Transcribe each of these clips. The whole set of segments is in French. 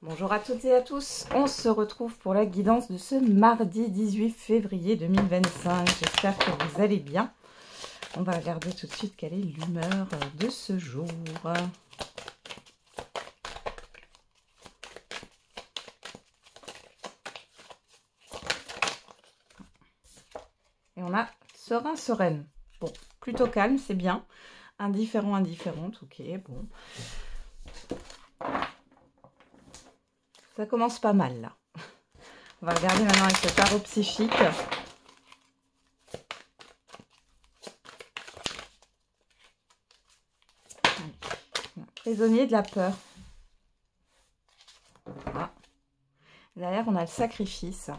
Bonjour à toutes et à tous, on se retrouve pour la guidance de ce mardi 18 février 2025. J'espère que vous allez bien. On va regarder tout de suite quelle est l'humeur de ce jour. Et on a serein, sereine. Bon, plutôt calme, c'est bien. Indifférent, indifférente, ok, bon. Ça commence pas mal là. On va regarder maintenant avec le tarot psychique. Prisonnier de la peur. Ah. Derrière, on a le sacrifice.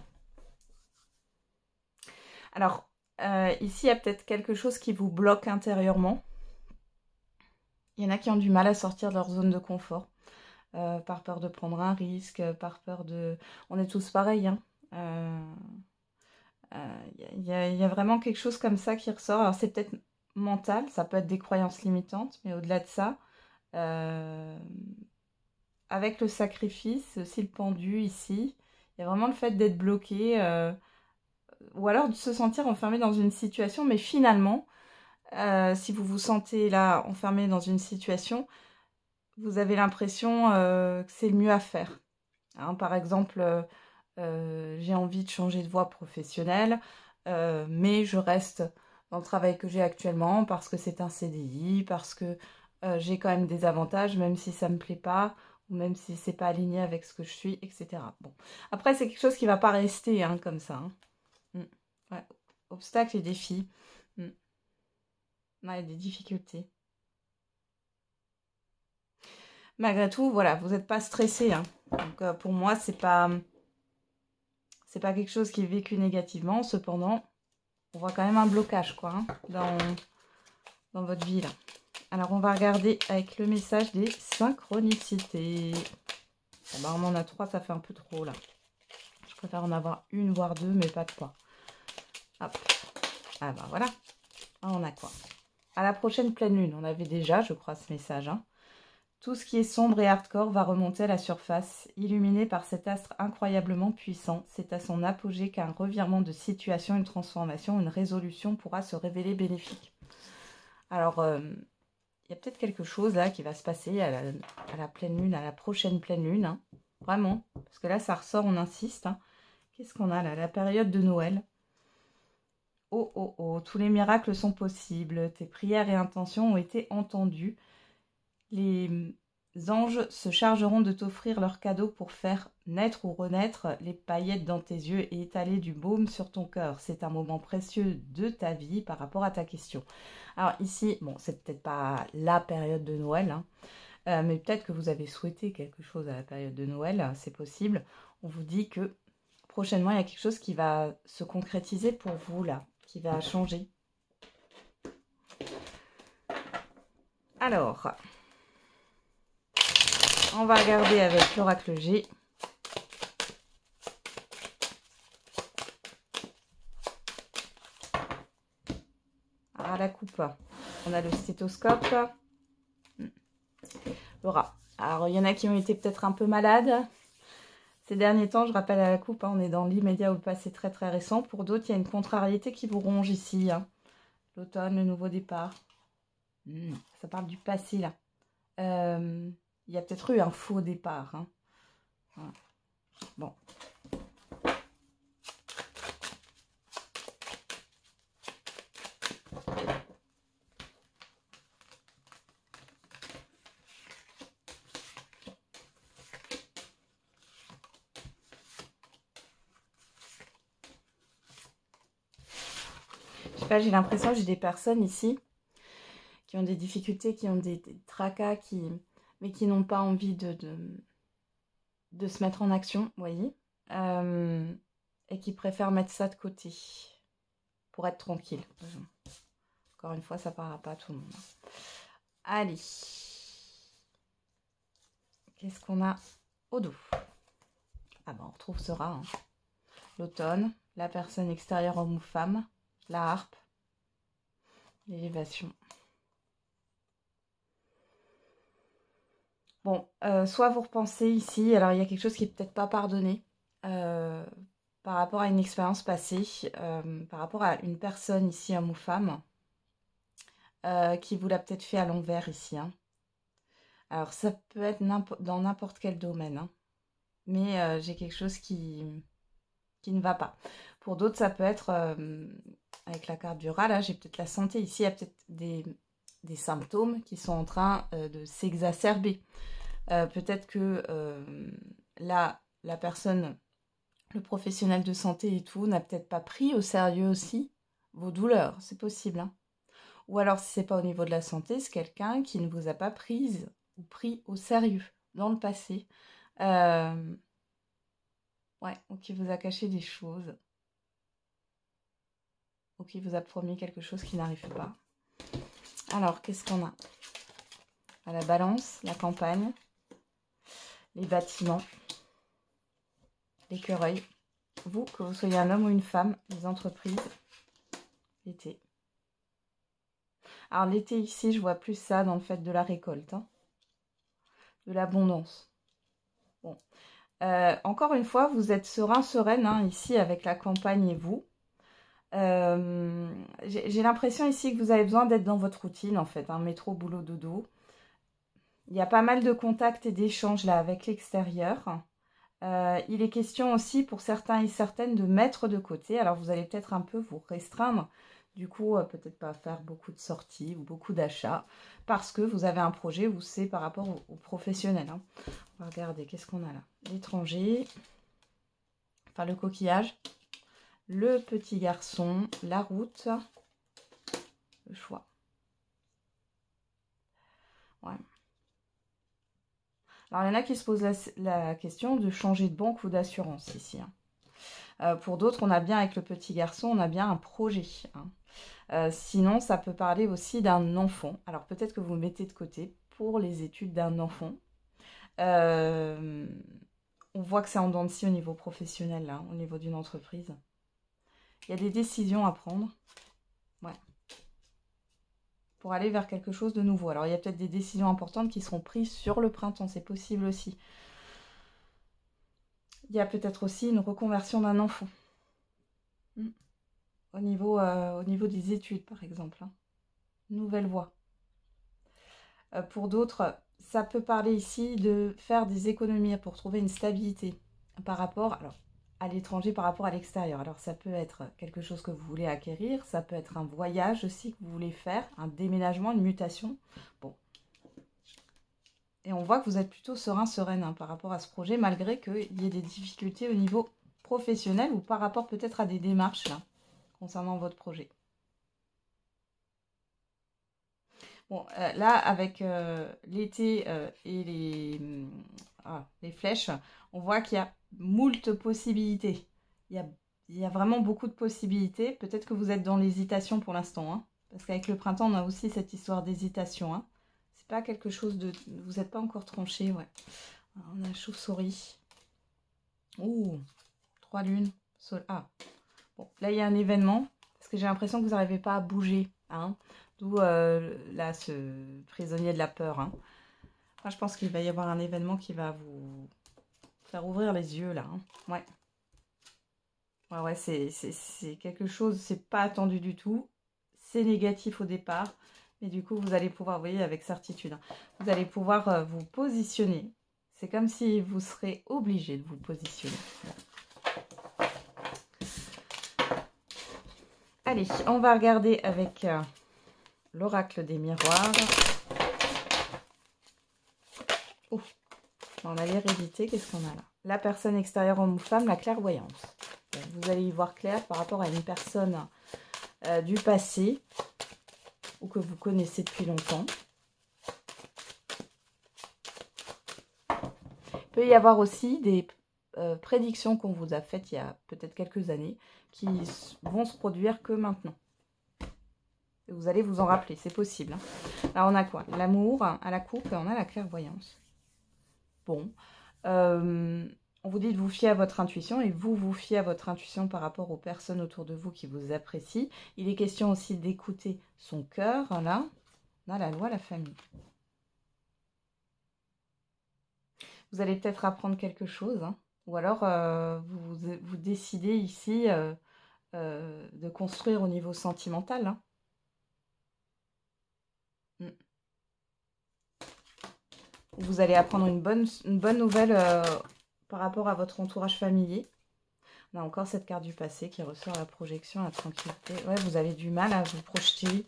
Alors, ici, il y a peut-être quelque chose qui vous bloque intérieurement. Il y en a qui ont du mal à sortir de leur zone de confort. Par peur de prendre un risque, par peur de... On est tous pareils, hein. Il y a vraiment quelque chose comme ça qui ressort. Alors, c'est peut-être mental, ça peut être des croyances limitantes, mais au-delà de ça, avec le sacrifice, aussi le pendu ici, il y a vraiment le fait d'être bloqué, ou alors de se sentir enfermé dans une situation, mais finalement, si vous vous sentez là enfermé dans une situation, vous avez l'impression que c'est le mieux à faire. Hein, par exemple, j'ai envie de changer de voie professionnelle, mais je reste dans le travail que j'ai actuellement parce que c'est un CDI, parce que j'ai quand même des avantages, même si ça ne me plaît pas, ou même si c'est pas aligné avec ce que je suis, etc. Bon. Après, c'est quelque chose qui ne va pas rester hein, comme ça. Hein. Ouais. Obstacles et défis. Ouais, il y a des difficultés. Malgré tout, voilà, vous n'êtes pas stressé. Hein. Donc pour moi, c'est pas quelque chose qui est vécu négativement. Cependant, on voit quand même un blocage quoi, hein, dans votre vie là. Alors on va regarder avec le message des synchronicités. Bon, bah, on en a 3, ça fait un peu trop là. Je préfère en avoir une voire 2, mais pas 3. Hop. Ah bah voilà. Ah, on a quoi? À la prochaine pleine lune, on avait déjà, je crois, ce message. Hein. Tout ce qui est sombre et hardcore va remonter à la surface, illuminé par cet astre incroyablement puissant. C'est à son apogée qu'un revirement de situation, une transformation, une résolution pourra se révéler bénéfique. Alors, il y a peut-être quelque chose là qui va se passer à la pleine lune, à la prochaine pleine lune. Hein. Vraiment, parce que là, ça ressort, on insiste. Hein. Qu'est-ce qu'on a là? La période de Noël. Oh, oh, oh, tous les miracles sont possibles. Tes prières et intentions ont été entendues. Les anges se chargeront de t'offrir leurs cadeaux pour faire naître ou renaître les paillettes dans tes yeux et étaler du baume sur ton cœur. C'est un moment précieux de ta vie par rapport à ta question. Alors ici, bon, c'est peut-être pas la période de Noël, hein, mais peut-être que vous avez souhaité quelque chose à la période de Noël, c'est possible. On vous dit que prochainement, il y a quelque chose qui va se concrétiser pour vous, là, qui va changer. Alors... on va regarder avec l'oracle G. Alors à la coupe, on a le stéthoscope. Laura. Alors il y en a qui ont été peut-être un peu malades. Ces derniers temps, je rappelle à la coupe, hein, on est dans l'immédiat ou le passé très très récent. Pour d'autres, il y a une contrariété qui vous ronge ici. Hein. L'automne, le nouveau départ. Ça parle du passé là. Il y a peut-être eu un faux départ. Hein. Voilà. Bon. Je sais pas, j'ai l'impression que j'ai des personnes ici qui ont des difficultés, qui ont des tracas, mais qui n'ont pas envie de se mettre en action, vous voyez, et qui préfèrent mettre ça de côté pour être tranquille. Encore une fois, ça ne parlera pas à tout le monde. Allez. Qu'est-ce qu'on a au dos? Ah ben, on retrouve ce rat. Hein. L'automne, la personne extérieure homme ou femme, la harpe, l'élévation. Bon, soit vous repensez ici, alors il y a quelque chose qui est peut-être pas pardonné par rapport à une expérience passée, par rapport à une personne ici, homme ou femme, qui vous l'a peut-être fait à l'envers ici. Hein. Alors ça peut être dans n'importe quel domaine, hein, mais j'ai quelque chose qui ne va pas. Pour d'autres, ça peut être, avec la carte du rat, là, j'ai peut-être la santé. Ici, il y a peut-être des symptômes qui sont en train de s'exacerber. Peut-être que là, la personne, le professionnel de santé et tout, n'a peut-être pas pris au sérieux aussi vos douleurs. C'est possible. Hein. Ou alors, si c'est pas au niveau de la santé, c'est quelqu'un qui ne vous a pas prise ou pris au sérieux dans le passé. Ouais, ou qui vous a caché des choses. Ou qui vous a promis quelque chose qui n'arrive pas. Alors, qu'est-ce qu'on a? À la balance, la campagne, les bâtiments, l'écureuil. Vous, que vous soyez un homme ou une femme, les entreprises, l'été. Alors, l'été ici, je vois plus ça dans le fait de la récolte, hein, de l'abondance. Bon. Encore une fois, vous êtes serein, sereine, hein, ici, avec la campagne et vous. J'ai l'impression ici que vous avez besoin d'être dans votre routine, en fait, hein, métro, boulot, dodo. Il y a pas mal de contacts et d'échanges là avec l'extérieur. Il est question aussi pour certains et certaines de mettre de côté. Alors vous allez peut-être un peu vous restreindre. Du coup, peut-être pas faire beaucoup de sorties ou beaucoup d'achats. Parce que vous avez un projet où c'est par rapport aux professionnels. Hein. On va regarder, qu'est-ce qu'on a là? L'étranger. Enfin, le coquillage. Le petit garçon. La route. Le choix. Ouais. Alors, il y en a qui se posent la question de changer de banque ou d'assurance ici. Hein. Pour d'autres, on a bien avec le petit garçon, on a bien un projet. Hein. Sinon, ça peut parler aussi d'un enfant. Alors, peut-être que vous mettez de côté pour les études d'un enfant. On voit que c'est en dents de scie au niveau professionnel, là, au niveau d'une entreprise. Il y a des décisions à prendre. Ouais. Pour aller vers quelque chose de nouveau. Alors, il y a peut-être des décisions importantes qui seront prises sur le printemps. C'est possible aussi. Il y a peut-être aussi une reconversion d'un enfant. Au niveau des études, par exemple. Hein. Nouvelle voie. Pour d'autres, ça peut parler ici de faire des économies pour trouver une stabilité par rapport à l'étranger, par rapport à l'extérieur. Alors, ça peut être quelque chose que vous voulez acquérir. Ça peut être un voyage aussi que vous voulez faire, un déménagement, une mutation. Bon. Et on voit que vous êtes plutôt serein, sereine hein, par rapport à ce projet, malgré qu'il y ait des difficultés au niveau professionnel ou par rapport peut-être à des démarches là, concernant votre projet. Bon, là, avec l'été et les flèches, on voit qu'il y a moult possibilités. Il y a vraiment beaucoup de possibilités. Peut-être que vous êtes dans l'hésitation pour l'instant. Hein, parce qu'avec le printemps, on a aussi cette histoire d'hésitation. Hein. C'est pas quelque chose de... Vous n'êtes pas encore tranché, ouais. Alors, on a chauve-souris. Ouh, 3 lunes. Ah, bon, là, il y a un événement. Parce que j'ai l'impression que vous n'arrivez pas à bouger. Hein. D'où, là, ce prisonnier de la peur. Hein. Enfin, je pense qu'il va y avoir un événement qui va vous faire ouvrir les yeux, là. Hein. Ouais. Ouais, c'est quelque chose, c'est pas attendu du tout. C'est négatif au départ. Mais du coup, vous allez pouvoir, vous voyez, avec certitude, hein, vous allez pouvoir vous positionner. C'est comme si vous serez obligé de vous positionner. Allez, on va regarder avec l'oracle des miroirs. Oh, on a l'hérédité, qu'est-ce qu'on a là? La personne extérieure, homme ou femme, la clairvoyance. Vous allez y voir clair par rapport à une personne du passé ou que vous connaissez depuis longtemps. Il peut y avoir aussi des prédictions qu'on vous a faites il y a peut-être quelques années qui vont se produire que maintenant. Et vous allez vous en rappeler, c'est possible. Hein. Là, on a quoi? L'amour, à la coupe, et on a la clairvoyance. Bon. On vous dit de vous fier à votre intuition et vous vous fiez à votre intuition par rapport aux personnes autour de vous qui vous apprécient. Il est question aussi d'écouter son cœur. Là, on a la loi, la famille. Vous allez peut-être apprendre quelque chose, hein. Ou alors vous décidez ici de construire au niveau sentimental, hein. Mm. Vous allez apprendre une bonne nouvelle par rapport à votre entourage familier. On a encore cette carte du passé qui ressort la projection, la tranquillité. Ouais, vous avez du mal à vous projeter.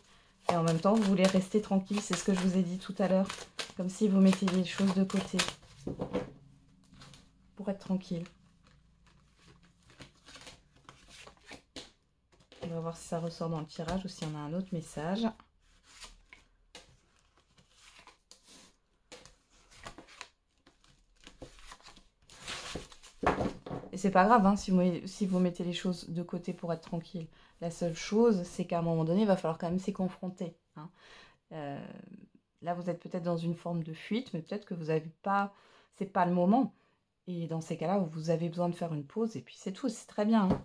Et en même temps, vous voulez rester tranquille. C'est ce que je vous ai dit tout à l'heure. Comme si vous mettiez les choses de côté. Pour être tranquille. On va voir si ça ressort dans le tirage ou s'il y en a un autre message. Et c'est pas grave hein, si vous mettez les choses de côté pour être tranquille. La seule chose, c'est qu'à un moment donné, il va falloir quand même s'y confronter. Hein. Là, vous êtes peut-être dans une forme de fuite, mais peut-être que vous n'avez pas... C'est pas le moment. Et dans ces cas-là, vous avez besoin de faire une pause. Et puis c'est tout, c'est très bien. Hein.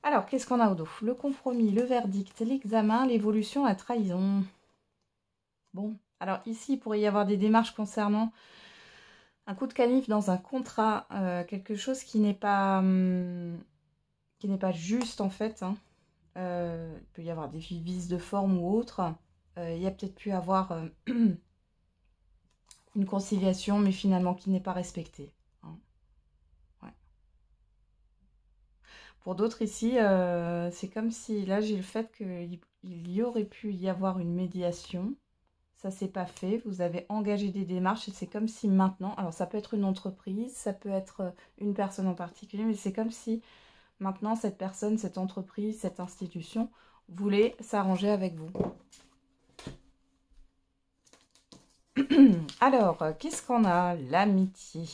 Alors, qu'est-ce qu'on a au dos? Le compromis, le verdict, l'examen, l'évolution, la trahison. Bon, alors ici, il pourrait y avoir des démarches concernant un coup de canif dans un contrat, quelque chose qui n'est pas juste en fait. Hein. Il peut y avoir des vices de forme ou autre. Il y a peut-être pu avoir une conciliation, mais finalement qui n'est pas respectée. Hein. Ouais. Pour d'autres ici, c'est comme si, là j'ai le fait qu'il y aurait pu y avoir une médiation. Ça s'est pas fait, vous avez engagé des démarches et c'est comme si maintenant, alors ça peut être une entreprise, ça peut être une personne en particulier, mais c'est comme si maintenant cette personne, cette entreprise, cette institution voulait s'arranger avec vous. Alors, qu'est-ce qu'on a? L'amitié.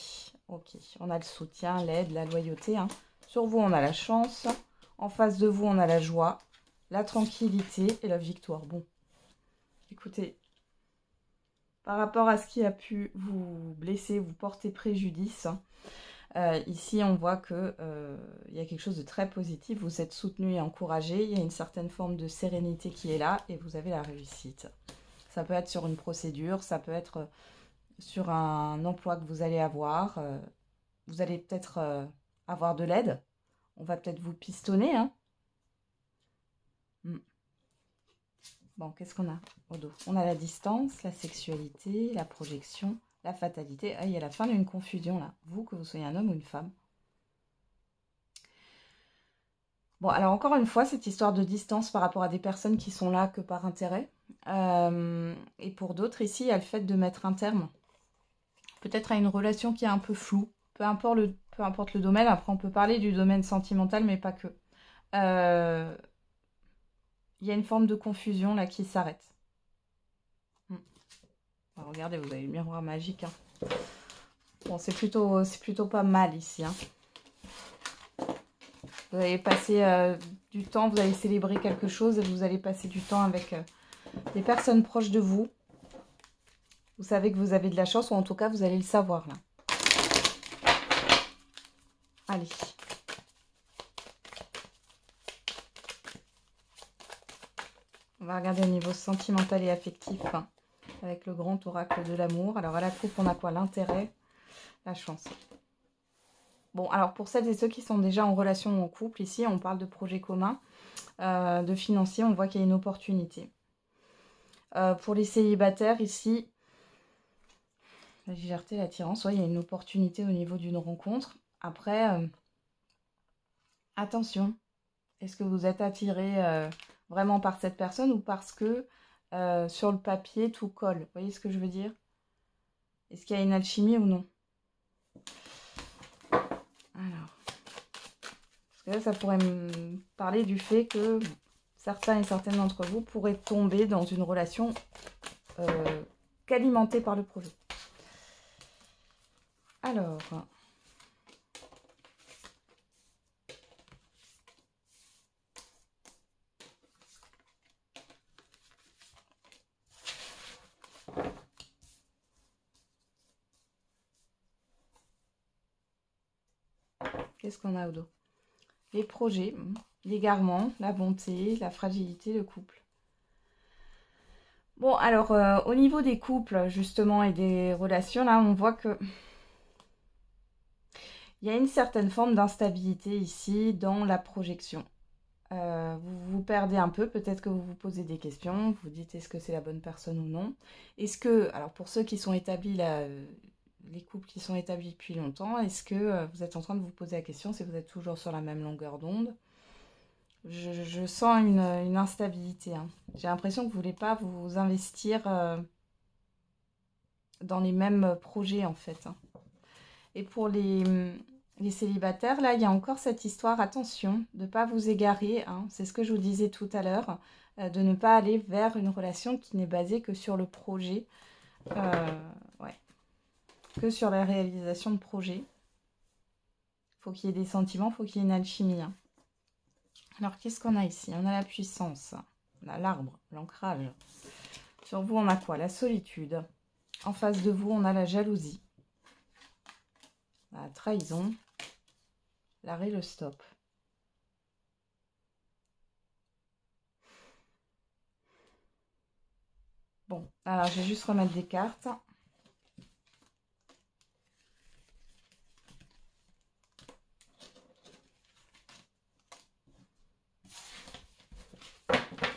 Ok, on a le soutien, l'aide, la loyauté. Hein. Sur vous, on a la chance. En face de vous, on a la joie, la tranquillité et la victoire. Bon, écoutez, par rapport à ce qui a pu vous blesser, vous porter préjudice, ici on voit qu'il y a quelque chose de très positif. Vous êtes soutenu et encouragé. Il y a une certaine forme de sérénité qui est là et vous avez la réussite. Ça peut être sur une procédure, ça peut être sur un emploi que vous allez avoir. Vous allez peut-être avoir de l'aide. On va peut-être vous pistonner. Hein. Bon, qu'est-ce qu'on a au dos? On a la distance, la sexualité, la projection, la fatalité. Ah, il y a la fin d'une confusion là. Vous, que vous soyez un homme ou une femme. Bon, alors encore une fois, cette histoire de distance par rapport à des personnes qui sont là que par intérêt. Et pour d'autres, ici, il y a le fait de mettre un terme. Peut-être à une relation qui est un peu floue. Peu importe le domaine. Après, on peut parler du domaine sentimental, mais pas que. Il y a une forme de confusion là qui s'arrête. Alors, regardez, vous avez le miroir magique. Hein. Bon, c'est plutôt pas mal ici. Hein. Vous allez passer du temps, vous allez célébrer quelque chose et vous allez passer du temps avec des personnes proches de vous. Vous savez que vous avez de la chance, ou en tout cas, vous allez le savoir là. Allez. On va regarder au niveau sentimental et affectif, hein, avec le grand oracle de l'amour. Alors, à la coupe, on a quoi? L'intérêt, la chance. Bon, alors pour celles et ceux qui sont déjà en relation ou en couple, ici, on parle de projet commun, de financier, on voit qu'il y a une opportunité. Pour les célibataires, ici, la légèreté, l'attirance, ouais, il y a une opportunité au niveau d'une rencontre. Après, attention, est-ce que vous êtes attiré vraiment par cette personne ou parce que sur le papier, tout colle? Vous voyez ce que je veux dire? Est-ce qu'il y a une alchimie ou non? Alors, parce que là, ça pourrait me parler du fait que certains et certaines d'entre vous pourraient tomber dans une relation qu'alimentée par le projet. Alors, qu'est-ce qu'on a au dos? Les projets, l'égarement, la bonté, la fragilité, le couple. Bon, alors, au niveau des couples, justement, et des relations, là, on voit que il y a une certaine forme d'instabilité ici dans la projection. Vous vous perdez un peu, peut-être que vous vous posez des questions, vous vous dites est-ce que c'est la bonne personne ou non. Est-ce que, alors pour ceux qui sont établis là, les couples qui sont établis depuis longtemps, est-ce que vous êtes en train de vous poser la question si vous êtes toujours sur la même longueur d'onde? Je sens une instabilité, hein. J'ai l'impression que vous ne voulez pas vous investir dans les mêmes projets en fait, hein. Et pour les célibataires, là, il y a encore cette histoire, attention, de ne pas vous égarer, hein. C'est ce que je vous disais tout à l'heure, de ne pas aller vers une relation qui n'est basée que sur le projet, ouais, que sur la réalisation de projets. Il faut qu'il y ait des sentiments, il faut qu'il y ait une alchimie, hein. Alors, qu'est-ce qu'on a ici? On a la puissance, on a l'arbre, l'ancrage. Sur vous, on a quoi? La solitude. En face de vous, on a la jalousie, la trahison, l'arrêt, le stop. Bon, alors je vais juste remettre des cartes.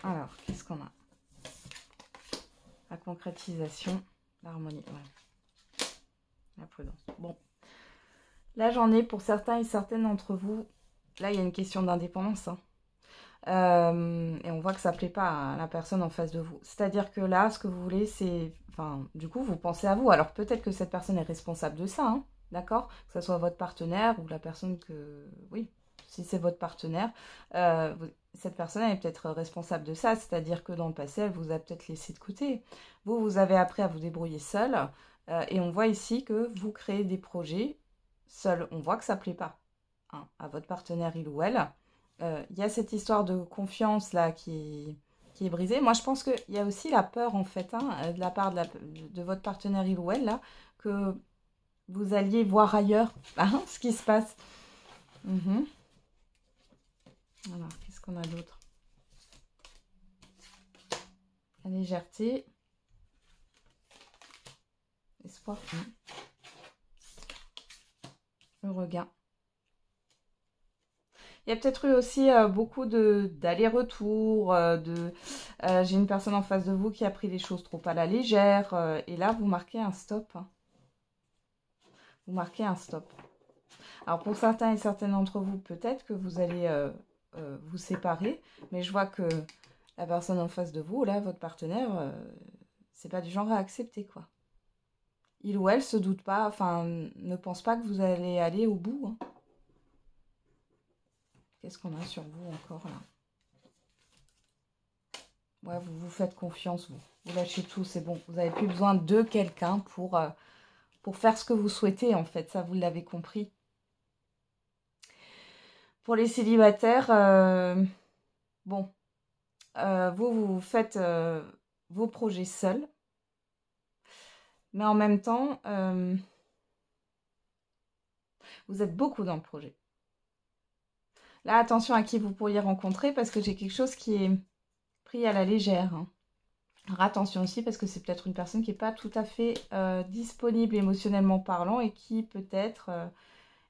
Alors, qu'est-ce qu'on a? La concrétisation, l'harmonie, ouais. La prudence. Bon, là j'en ai pour certains et certaines d'entre vous. Là, il y a une question d'indépendance, hein. Et on voit que ça ne plaît pas à la personne en face de vous. C'est-à-dire que là, ce que vous voulez, c'est... Enfin, du coup, vous pensez à vous. Alors, peut-être que cette personne est responsable de ça, hein, d'accord? Que ce soit votre partenaire ou la personne que... Oui, si c'est votre partenaire, cette personne elle est peut-être responsable de ça. C'est-à-dire que dans le passé, elle vous a peut-être laissé de côté. Vous, vous avez appris à vous débrouiller seul. Et on voit ici que vous créez des projets seul. On voit que ça ne plaît pas, hein, à votre partenaire, il ou elle. Il y a cette histoire de confiance là qui est brisée. Moi, je pense qu'il y a aussi la peur en fait, hein, de la part de votre partenaire il ou elle là, que vous alliez voir ailleurs, hein, ce qui se passe. Mhm. Alors, qu'est-ce qu'on a d'autre? La légèreté, espoir, le regain. Il y a peut-être eu aussi beaucoup d'allers-retours, j'ai une personne en face de vous qui a pris les choses trop à la légère, et là, vous marquez un stop, hein. Vous marquez un stop. Alors, pour certains et certaines d'entre vous, peut-être que vous allez vous séparer, mais je vois que la personne en face de vous, là, votre partenaire, c'est pas du genre à accepter, quoi. Il ou elle se doute pas, enfin, ne pense pas que vous allez aller au bout, hein. Qu'est-ce qu'on a sur vous encore, là? Ouais, vous vous faites confiance, vous. Vous lâchez tout, c'est bon. Vous n'avez plus besoin de quelqu'un pour faire ce que vous souhaitez, en fait. Ça, vous l'avez compris. Pour les célibataires, bon, vous faites vos projets seuls. Mais en même temps, vous êtes beaucoup dans le projet. Là, attention à qui vous pourriez rencontrer parce que j'ai quelque chose qui est pris à la légère, hein. Alors, attention aussi parce que c'est peut-être une personne qui n'est pas tout à fait disponible émotionnellement parlant et qui peut-être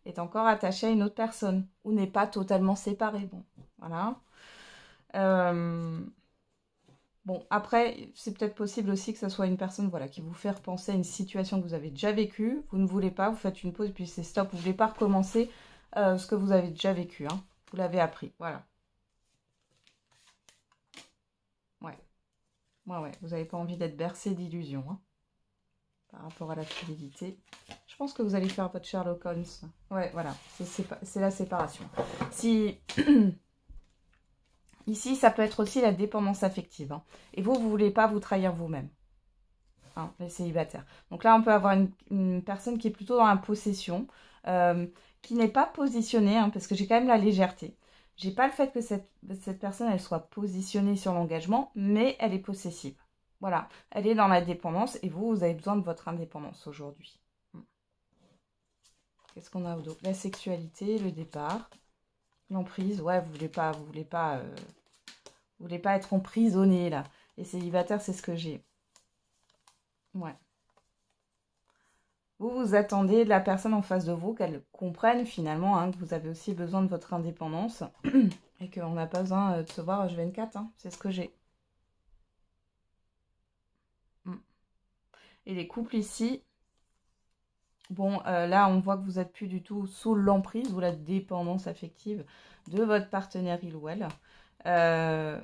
est encore attachée à une autre personne ou n'est pas totalement séparée. Bon, voilà. Bon, après, c'est peut-être possible aussi que ce soit une personne voilà, qui vous fait repenser à une situation que vous avez déjà vécue. Vous ne voulez pas, vous faites une pause, puis c'est stop. Vous ne voulez pas recommencer ce que vous avez déjà vécu, hein. Vous l'avez appris, voilà. Ouais, ouais. Vous n'avez pas envie d'être bercé d'illusions, hein, par rapport à la fidélité. Je pense que vous allez faire votre Sherlock Holmes. Ouais, voilà, c'est la séparation. Si... Ici, ça peut être aussi la dépendance affective, hein. Et vous ne voulez pas vous trahir vous-même, hein, les célibataires. Donc là, on peut avoir une personne qui est plutôt dans la possession, qui n'est pas positionnée, hein, parce que j'ai quand même la légèreté. J'ai pas le fait que cette personne, elle soit positionnée sur l'engagement, mais elle est possessive. Voilà, elle est dans la dépendance et vous avez besoin de votre indépendance aujourd'hui. Qu'est-ce qu'on a au dos? La sexualité, le départ, l'emprise. Ouais, vous voulez pas être emprisonné là. Et célibataire, c'est ce que j'ai. Ouais. Vous vous attendez de la personne en face de vous qu'elle comprenne finalement hein, que vous avez aussi besoin de votre indépendance et qu'on n'a pas besoin de se voir H24. Hein, c'est ce que j'ai. Et les couples ici, bon, là, on voit que vous n'êtes plus du tout sous l'emprise ou la dépendance affective de votre partenaire, il ou elle. Là,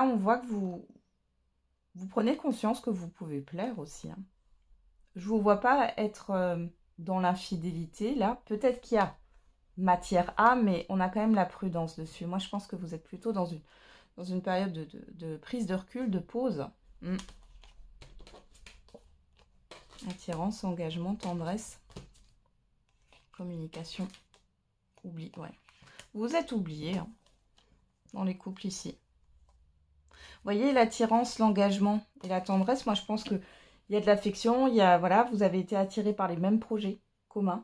on voit que vous prenez conscience que vous pouvez plaire aussi. Hein. Je ne vous vois pas être dans l'infidélité, là. Peut-être qu'il y a matière à, mais on a quand même la prudence dessus. Moi, je pense que vous êtes plutôt dans une période de prise de recul, de pause. Attirance, engagement, tendresse, communication, oubli. Ouais. Vous êtes oublié hein, dans les couples ici. Vous voyez l'attirance, l'engagement et la tendresse. Moi, je pense qu'il y a de l'affection. Il y a, voilà, vous avez été attirés par les mêmes projets communs.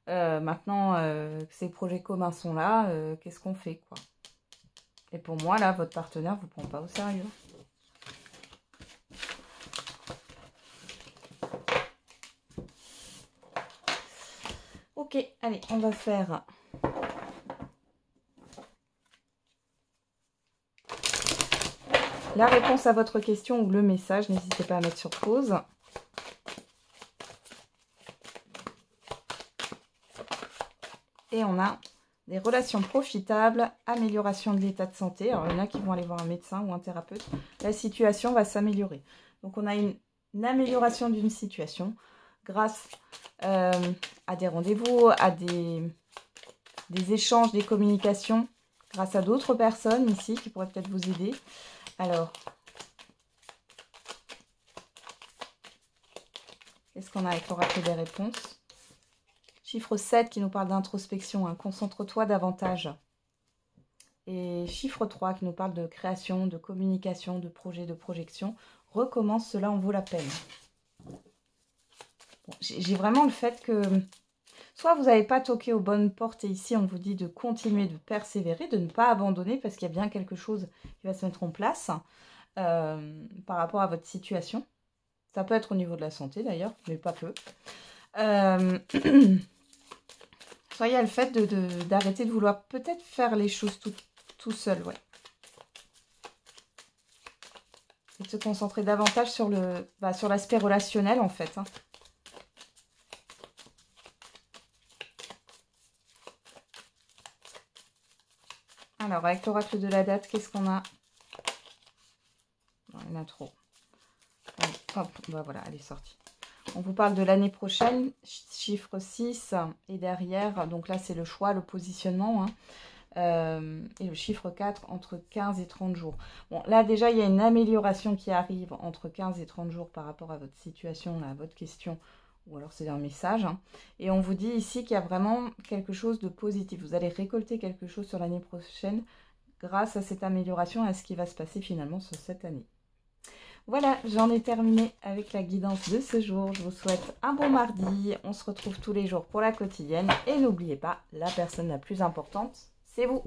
Maintenant que ces projets communs sont là, qu'est-ce qu'on fait quoi? Et pour moi, là, votre partenaire ne vous prend pas au sérieux. Ok, allez, on va faire la réponse à votre question ou le message. N'hésitez pas à mettre sur pause. Et on a des relations profitables, amélioration de l'état de santé. Alors, il y en a qui vont aller voir un médecin ou un thérapeute. La situation va s'améliorer. Donc, on a une amélioration d'une situation grâce à des rendez-vous, à des échanges, des communications, grâce à d'autres personnes ici qui pourraient peut-être vous aider. Alors, qu'est-ce qu'on a avec l'oracle des réponses? Chiffre 7 qui nous parle d'introspection, hein. Concentre-toi davantage. Et chiffre 3 qui nous parle de création, de communication, de projet, de projection. Recommence, cela en vaut la peine. Bon, j'ai vraiment le fait que soit vous n'avez pas toqué aux bonnes portes et ici on vous dit de continuer, de persévérer, de ne pas abandonner parce qu'il y a bien quelque chose qui va se mettre en place par rapport à votre situation. Ça peut être au niveau de la santé d'ailleurs, mais pas que. Soit il y a le fait d'arrêter de vouloir peut-être faire les choses tout seul, ouais. Et de se concentrer davantage sur l'aspect relationnel en fait. Hein. Alors, avec l'oracle de la date, qu'est-ce qu'on a? Non, il y en a trop. Hop, bah voilà, elle est sortie. On vous parle de l'année prochaine, chiffre 6, et derrière, donc là c'est le choix, le positionnement, hein, et le chiffre 4, entre 15 et 30 jours. Bon, là déjà, il y a une amélioration qui arrive entre 15 et 30 jours par rapport à votre situation, à votre question, ou alors c'est un message. Hein, et on vous dit ici qu'il y a vraiment quelque chose de positif. Vous allez récolter quelque chose sur l'année prochaine grâce à cette amélioration et à ce qui va se passer finalement sur cette année. Voilà, j'en ai terminé avec la guidance de ce jour. Je vous souhaite un bon mardi. On se retrouve tous les jours pour la quotidienne. Et n'oubliez pas, la personne la plus importante, c'est vous.